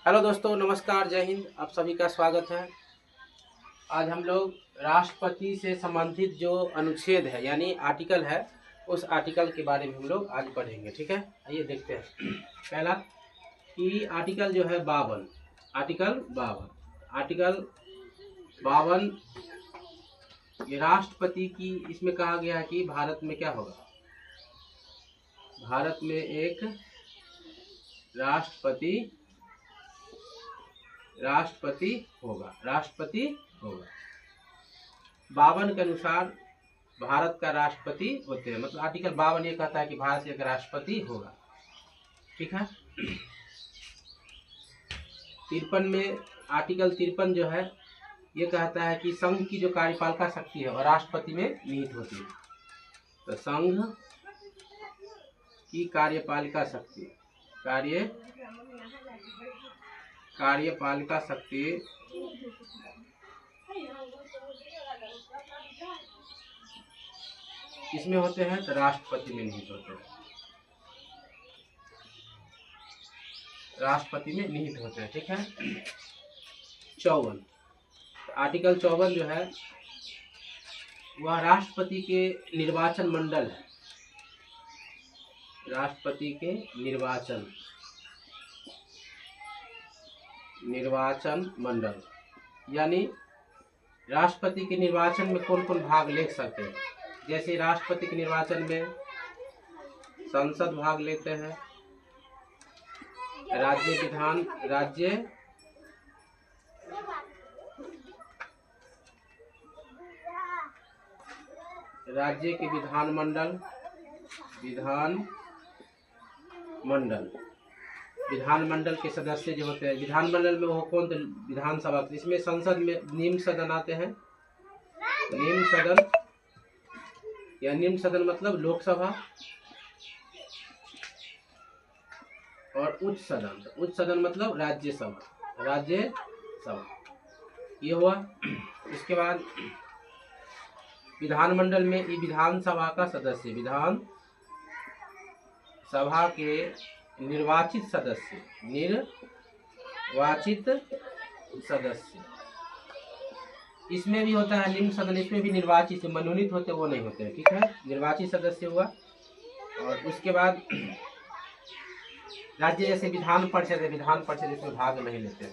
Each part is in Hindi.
हेलो दोस्तों, नमस्कार, जय हिंद। आप सभी का स्वागत है। आज हम लोग राष्ट्रपति से संबंधित जो अनुच्छेद है यानी आर्टिकल है, उस आर्टिकल के बारे में हम लोग आज पढ़ेंगे। ठीक है, आइए देखते हैं। पहला कि आर्टिकल जो है 52, आर्टिकल 52 ये राष्ट्रपति की, इसमें कहा गया है कि भारत में क्या होगा, भारत में एक राष्ट्रपति होगा। 52 के अनुसार भारत का राष्ट्रपति होते हैं। मतलब आर्टिकल 52 ये कहता है कि भारत का एक राष्ट्रपति होगा। ठीक है। 53 में, आर्टिकल 53 जो है ये कहता है कि संघ की जो कार्यपालिका शक्ति है वह राष्ट्रपति में निहित होती है। तो संघ की कार्यपालिका शक्ति, कार्यपालिका शक्ति किसमें होते हैं, तो राष्ट्रपति में निहित होते हैं। ठीक है। 54, आर्टिकल 54 जो है वह राष्ट्रपति के निर्वाचन मंडल है। राष्ट्रपति के निर्वाचन मंडल यानी राष्ट्रपति के निर्वाचन में कौन कौन भाग ले सकते हैं। जैसे राष्ट्रपति के निर्वाचन में संसद भाग लेते हैं, राज्य के विधानमंडल के सदस्य जो होते हैं, विधानमंडल में वो कौन, विधानसभा। इसमें संसद में निम्न सदन आते हैं। निम्न सदन मतलब लोकसभा, और उच्च सदन मतलब राज्यसभा ये हुआ। इसके बाद विधानमंडल में ये विधानसभा का सदस्य, विधानसभा के निर्वाचित सदस्य इसमें भी होता है। निम्न सदन इसमें भी निर्वाचित, मनोनीत होते वो नहीं होते हैं। ठीक है, निर्वाचित सदस्य हुआ। और उसके बाद राज्य जैसे विधान परिषद इसमें भाग नहीं लेते।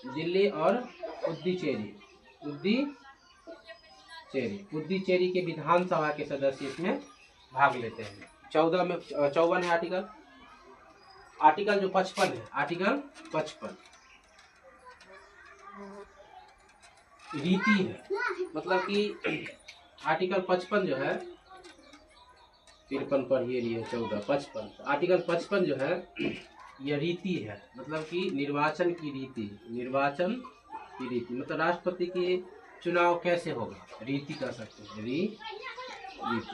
दिल्ली और पुद्दुचेरी के विधानसभा के सदस्य इसमें भाग लेते हैं। 54 है आर्टिकल जो 55 है, आर्टिकल 55 रीति है। मतलब कि आर्टिकल 55 जो है, 53 पढ़िए लिए 14, 55 आर्टिकल 55 जो है यह रीति है। मतलब कि निर्वाचन की रीति मतलब राष्ट्रपति के चुनाव कैसे होगा, रीति कर सकते हैं। रीति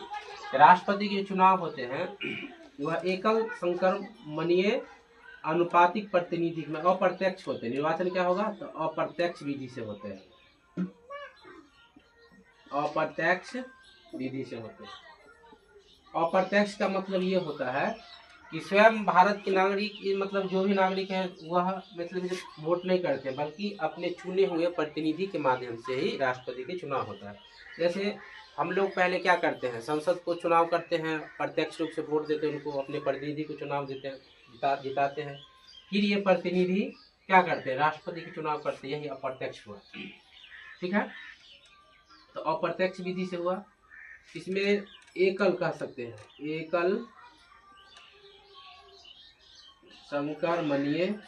राष्ट्रपति के चुनाव होते हैं वह एकल संक्रमणीय अनुपातिक प्रतिनिधि में अप्रत्यक्ष होते हैं। निर्वाचन क्या होगा, तो अप्रत्यक्ष विधि से होते हैं। अप्रत्यक्ष का मतलब ये होता है कि स्वयं भारत के नागरिक, मतलब जो भी नागरिक है वह मतलब वोट नहीं करते, बल्कि अपने चुने हुए प्रतिनिधि के माध्यम से ही राष्ट्रपति के चुनाव होता है। जैसे हम लोग पहले क्या करते हैं, संसद को चुनाव करते हैं, प्रत्यक्ष रूप से वोट देते हैं, उनको अपने प्रतिनिधि को चुनाव देते हैं, जिताते हैं। फिर ये प्रतिनिधि क्या करते हैं, राष्ट्रपति के चुनाव करते हैं। यही अप्रत्यक्ष हुआ। ठीक है, तो अप्रत्यक्ष विधि से हुआ। इसमें एकल कह सकते हैं, एकल संक्रमणीय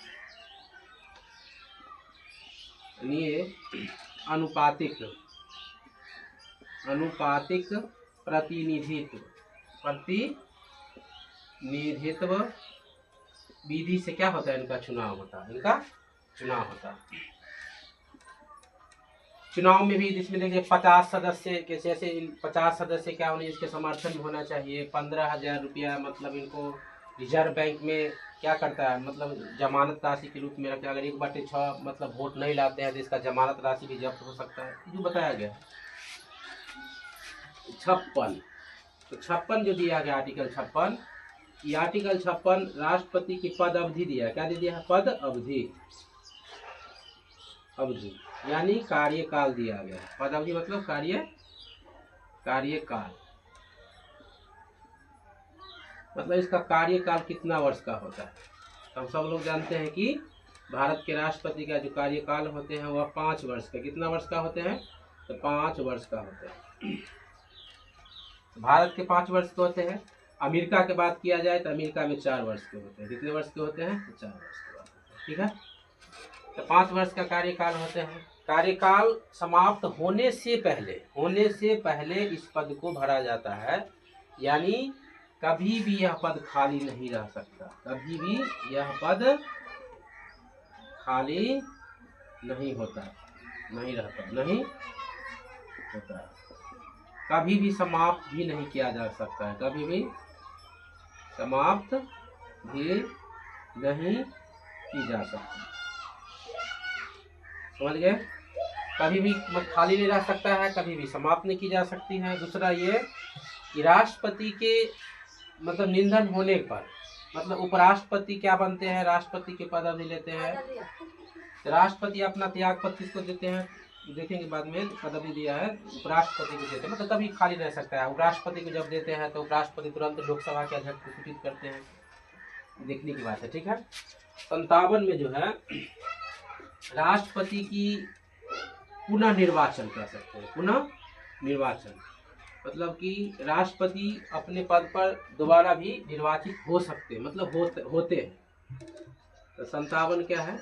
अनुपातिक प्रतिनिधित्व विधि से क्या होता है, इनका चुनाव होता है। चुनाव में भी इसमें देखिए 50 सदस्य के, जैसे 50 सदस्य क्या होने, इसके समर्थन में होना चाहिए। 15,000 रुपया मतलब इनको रिजर्व बैंक में क्या करता है, मतलब जमानत राशि के रूप में रखता है। अगर 1/6 मतलब वोट नहीं लाते हैं तो इसका जमानत राशि भी जब्त हो सकता है, जो बताया गया। 56 तो 56 जो दिया गया आर्टिकल 56 ये आर्टिकल 56 राष्ट्रपति की पद अवधि दिया है। क्या दे दिया है? पद अवधि, अवधि यानी कार्यकाल दिया गया है। पद अवधि मतलब कार्यकाल, मतलब इसका कार्यकाल कितना वर्ष का होता है। तो हम सब लोग जानते हैं कि भारत के राष्ट्रपति का जो कार्यकाल होते हैं वह 5 वर्ष का, कितना वर्ष का होते हैं? तो 5 वर्ष का होते हैं। भारत के 5 वर्ष के होते हैं। अमेरिका की बात किया जाए तो अमेरिका में 4 वर्ष के होते हैं। कितने वर्ष के होते हैं? तो 4 वर्ष के होते हैं। ठीक है, तो 5 वर्ष का कार्यकाल होते हैं। कार्यकाल समाप्त होने से पहले इस पद को भरा जाता है, यानी कभी भी यह पद खाली नहीं रह सकता, कभी भी यह पद खाली नहीं होता, नहीं रहता, नहीं होता, कभी भी समाप्त भी नहीं किया जा सकता है, कभी भी समाप्त भी नहीं की जा सकती। समझ गए? कभी भी खाली नहीं रह सकता है, कभी भी समाप्त नहीं की जा सकती है। दूसरा ये कि राष्ट्रपति के मतलब निधन होने पर, मतलब उपराष्ट्रपति क्या बनते हैं? राष्ट्रपति के पद अवधि लेते हैं। तो राष्ट्रपति अपना त्याग पत्र किसको देते हैं? देखेंगे बाद में, पदवी दिया है उपराष्ट्रपति को देते हैं, मतलब कभी खाली रह सकता है। उपराष्ट्रपति को जब देते हैं तो उपराष्ट्रपति तुरंत लोकसभा के अध्यक्ष को सूचित करते हैं, देखने की बात है। ठीक है, 57 में जो है राष्ट्रपति की पुनः निर्वाचन कर सकते हैं। पुनः निर्वाचन मतलब कि राष्ट्रपति अपने पद पर दोबारा भी निर्वाचित हो सकते हैं, मतलब होते हैं। तो 57 क्या है?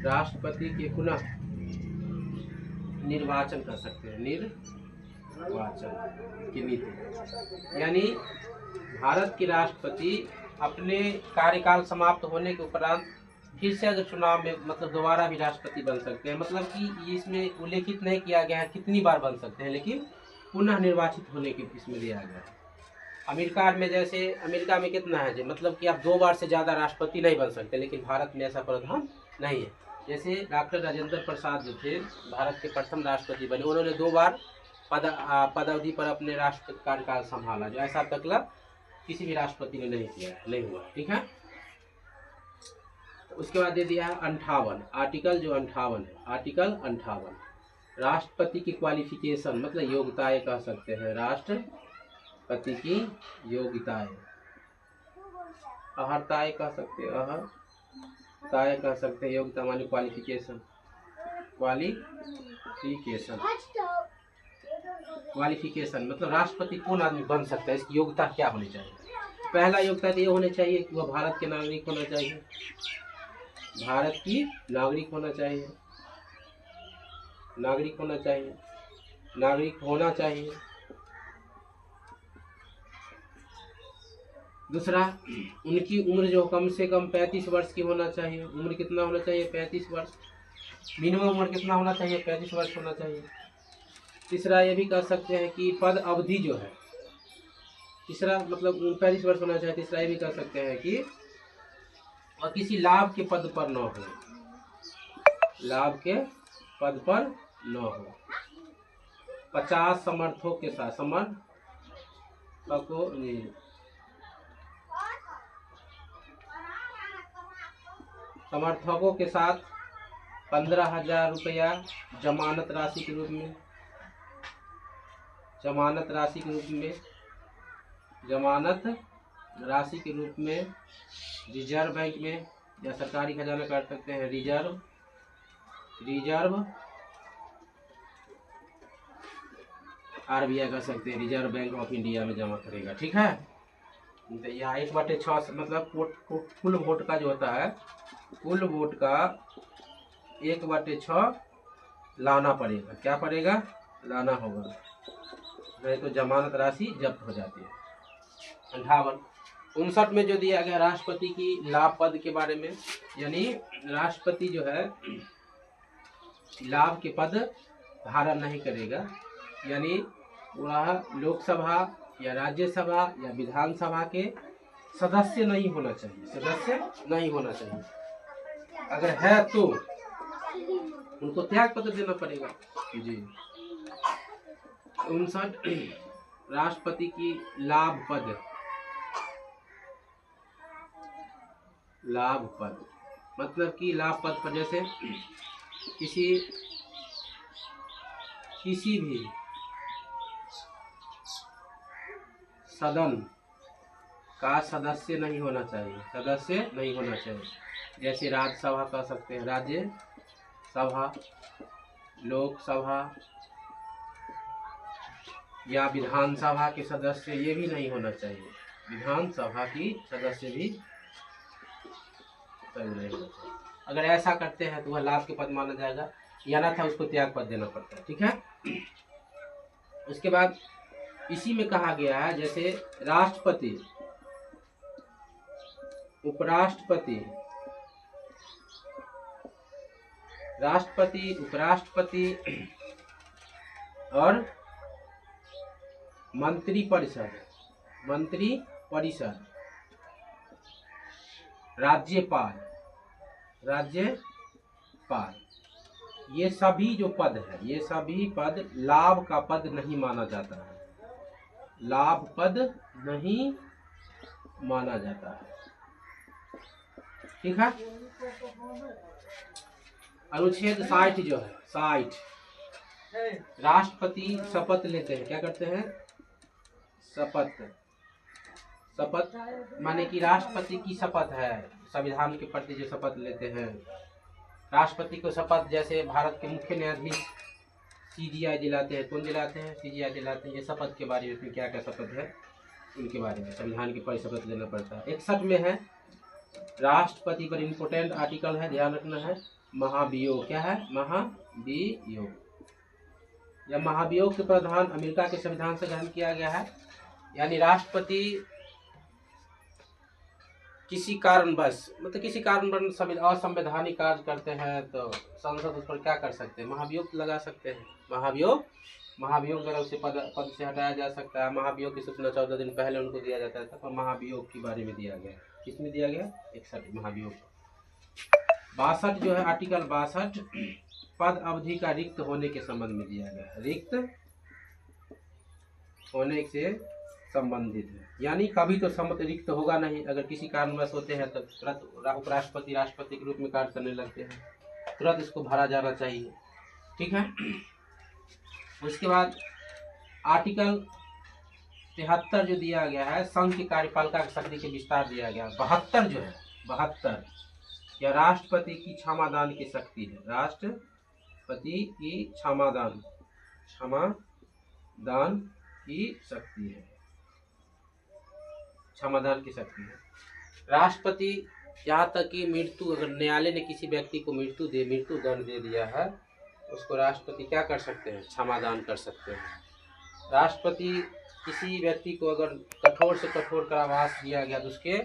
राष्ट्रपति के पुनः निर्वाचन कर सकते हैं, निर्वाचन की नीति, यानी भारत के राष्ट्रपति अपने कार्यकाल समाप्त होने के उपरांत फिर से अगर चुनाव में मतलब दोबारा भी राष्ट्रपति बन सकते हैं, मतलब कि इसमें उल्लेखित नहीं किया गया है कितनी बार बन सकते हैं, लेकिन पुनः निर्वाचित होने के इसमें दिया गया है। अमेरिका में जैसे, अमेरिका में कितना है, मतलब कि आप 2 बार से ज़्यादा राष्ट्रपति नहीं बन सकते, लेकिन भारत में ऐसा प्रावधान नहीं है। जैसे डॉक्टर राजेंद्र प्रसाद जो थे भारत के प्रथम राष्ट्रपति बने, उन्होंने 2 बार पद अवधि पर अपने राष्ट्रपति कार्यकाल संभाला, जो ऐसा तकला किसी भी राष्ट्रपति ने नहीं किया, नहीं हुआ। ठीक है, उसके बाद दे दिया है 58 आर्टिकल, जो 58 है, आर्टिकल 58 राष्ट्रपति की क्वालिफिकेशन मतलब योग्यताएं कह सकते हैं, राष्ट्रपति की योग्यताएं, अहर्ताएं कह सकते हैं, अहर्ताएं कह सकते हैं, योग्यता मानी क्वालिफिकेशन, क्वालिफिकेशन मतलब राष्ट्रपति कौन आदमी बन सकता है, इसकी योग्यता क्या होनी चाहिए। पहला योग्यता तो ये होनी चाहिए कि वह भारत के नागरिक होना चाहिए, भारत की नागरिक होना चाहिए, नागरिक होना चाहिए, नागरिक होना चाहिए। दूसरा, उनकी उम्र जो कम से कम 35 वर्ष की होना चाहिए। उम्र कितना होना चाहिए? 35 वर्ष। मिनिमम उम्र कितना होना चाहिए? 35 वर्ष होना चाहिए। तीसरा ये भी कह सकते हैं कि पद अवधि जो है, तीसरा मतलब 35 वर्ष होना चाहिए। तीसरा ये भी कह सकते हैं कि और किसी लाभ के पद पर न हो, लाभ के पद पर न हो। 50 समर्थकों के साथ, समर्थकों के साथ 15,000 रुपया जमानत राशि के रूप में, जमानत राशि के रूप में रिजर्व बैंक में या सरकारी खजाना काट सकते हैं, रिजर्व RBI कर सकते हैं, रिजर्व बैंक ऑफ इंडिया में जमा करेगा। ठीक है, तो यहाँ 1/6 मतलब कुल वोट का जो होता है, कुल वोट का 1/6 लाना पड़ेगा। क्या पड़ेगा? लाना होगा, नहीं तो जमानत राशि जब्त हो जाती है। 58 59 में जो दिया गया राष्ट्रपति की लाभ पद के बारे में, यानी राष्ट्रपति जो है लाभ के पद धारण नहीं करेगा, यानी वह लोकसभा या राज्यसभा या विधानसभा के सदस्य नहीं होना चाहिए, सदस्य नहीं होना चाहिए। अगर है तो उनको त्याग पत्र देना पड़ेगा जी। 59 राष्ट्रपति की लाभ पद, लाभ पद मतलब कि लाभ पद पर जैसे किसी भी सदन का सदस्य नहीं होना चाहिए, सदस्य नहीं होना चाहिए। जैसे राज्यसभा कह सकते हैं, राज्य सभा, लोकसभा या विधानसभा के सदस्य, ये भी नहीं होना चाहिए। विधानसभा की सदस्य भी नहीं होना चाहिए। अगर ऐसा करते हैं तो वह लाभ के पद माना जाएगा, या ना था उसको त्याग पद देना पड़ता है। ठीक है। उसके बाद इसी में कहा गया है जैसे राष्ट्रपति, उपराष्ट्रपति, राष्ट्रपति, उपराष्ट्रपति और मंत्रिपरिषद, मंत्रिपरिषद, राज्यपाल, राज्यपाल, ये सभी जो पद है, ये सभी पद लाभ का पद नहीं माना जाता है, लाभ पद नहीं माना जाता है। ठीक है। अनुच्छेद 60 जो है, 60, राष्ट्रपति शपथ लेते हैं। क्या करते हैं? शपथ। शपथ माने कि राष्ट्रपति की शपथ है, संविधान के प्रति जो शपथ लेते हैं। राष्ट्रपति को शपथ जैसे भारत के मुख्य न्यायाधीश CGI दिलाते हैं। कौन दिलाते हैं? CGI दिलाते हैं। ये शपथ के बारे में क्या क्या शपथ है उनके बारे में संविधान के पर शपथ लेना पड़ता है। 61 में है राष्ट्रपति पर इम्पोर्टेंट आर्टिकल है, ध्यान रखना है, महाभियोग। क्या है? महाभियोग। जब महाभियोग के प्रावधान अमेरिका के संविधान से ग्रहण किया गया है, यानी राष्ट्रपति किसी कारणवश मतलब किसी कारणवश असंवैधानिक कार्य करते हैं तो संसद उस पर क्या कर सकते हैं? महाभियोग लगा सकते हैं। महाभियोग द्वारा उसे पद से हटाया जा सकता है। महाभियोग की सूचना 14 दिन पहले उनको दिया जाता था, पर महाभियोग के बारे में दिया गया। किसमें दिया गया? 61 महाभियोग। 62 जो है आर्टिकल 62 पद अवधि का रिक्त होने के संबंध में दिया गया है। रिक्त होने से संबंधित है, यानी कभी तो रिक्त होगा नहीं। अगर किसी कारणवश होते हैं तो तुरंत उपराष्ट्रपति राष्ट्रपति के रूप में कार्य करने लगते हैं, तुरंत इसको भरा जाना चाहिए। ठीक है। उसके बाद आर्टिकल 73 जो दिया गया है, संघ की कार्यपालिका की शक्ति के विस्तार दिया गया। 72 जो है, 72 या राष्ट्रपति की क्षमादान की शक्ति है। राष्ट्रपति की क्षमादान की शक्ति है, क्षमादान की शक्ति है। राष्ट्रपति यहाँ तक कि मृत्यु, अगर न्यायालय ने किसी व्यक्ति को मृत्यु दंड दे दिया है, उसको राष्ट्रपति क्या कर सकते हैं? क्षमादान कर सकते हैं। राष्ट्रपति किसी व्यक्ति को अगर कठोर से कठोर कारावास दिया गया तो उसके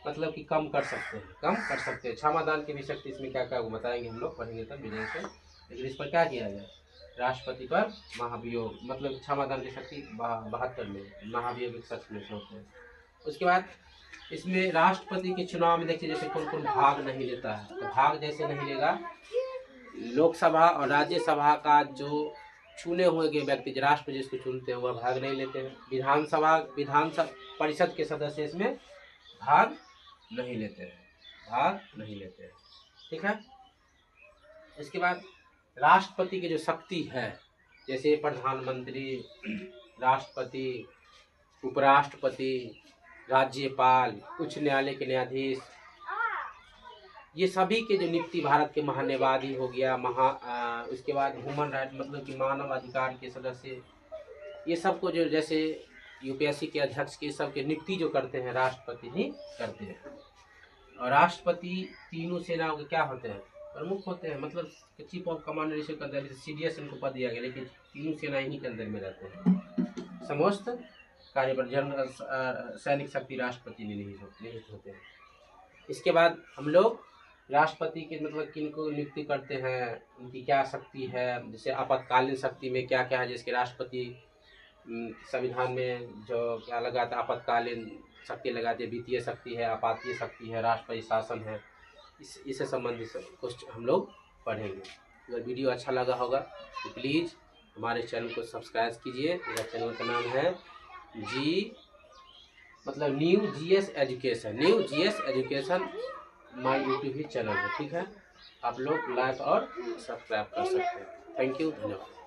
मतलब कि कम कर सकते हैं, क्षमादान की भी शक्ति इसमें क्या क्या वो बताएंगे हम लोग, पढ़ेंगे तब विजय से। लेकिन इस पर क्या किया गया? राष्ट्रपति पर महाभियोग मतलब क्षमादान की शक्ति 72 में, महाभियोग 61 में होते हैं। उसके बाद इसमें राष्ट्रपति के चुनाव में देखिए जैसे कौन कौन भाग नहीं लेता है, तो भाग जैसे नहीं लेगा लोकसभा और राज्यसभा का जो चुने हुए व्यक्ति, राष्ट्रपति जिसको चुनते हैं वह भाग नहीं लेते हैं। विधानसभा परिषद के सदस्य इसमें भाग नहीं लेते हैं। ठीक है। इसके बाद राष्ट्रपति की जो शक्ति है, जैसे प्रधानमंत्री, राष्ट्रपति, उपराष्ट्रपति, राज्यपाल, उच्च न्यायालय के न्यायाधीश, ये सभी के जो नियुक्ति भारत के महान्यायवादी हो गया, उसके बाद ह्यूमन राइट मतलब कि मानव अधिकार के सदस्य, ये सबको जो जैसे UPSC के अध्यक्ष के सब के नियुक्ति जो करते हैं राष्ट्रपति ही करते हैं। और राष्ट्रपति तीनों सेनाओं के क्या होते हैं? प्रमुख होते हैं, मतलब चीफ ऑफ कमांडर इसे के अंदर CDS इनको पद दिया गया, लेकिन तीनों सेनाएं ही के अंदर में रहते हैं। समस्त कार्य पर जनरल सैनिक शक्ति राष्ट्रपति निहित होते हैं। इसके बाद हम लोग राष्ट्रपति के मतलब किनको नियुक्ति करते हैं, उनकी क्या शक्ति है, जैसे आपातकालीन शक्ति में क्या क्या है, जिसके राष्ट्रपति संविधान में जो क्या लगाता है, आपातकालीन शक्ति लगाती है, वित्तीय शक्ति है, आपातीय शक्ति है, राष्ट्रपति शासन है, इससे संबंधित कुछ हम लोग पढ़ेंगे। अगर वीडियो अच्छा लगा होगा तो प्लीज़ हमारे चैनल को सब्सक्राइब कीजिए। मेरा चैनल का नाम है मतलब new GS education my YouTube he channel है, ठीक है। आप लोग लाइक और सब्सक्राइब कर सकते हैं। थैंक यू, धन्यवाद।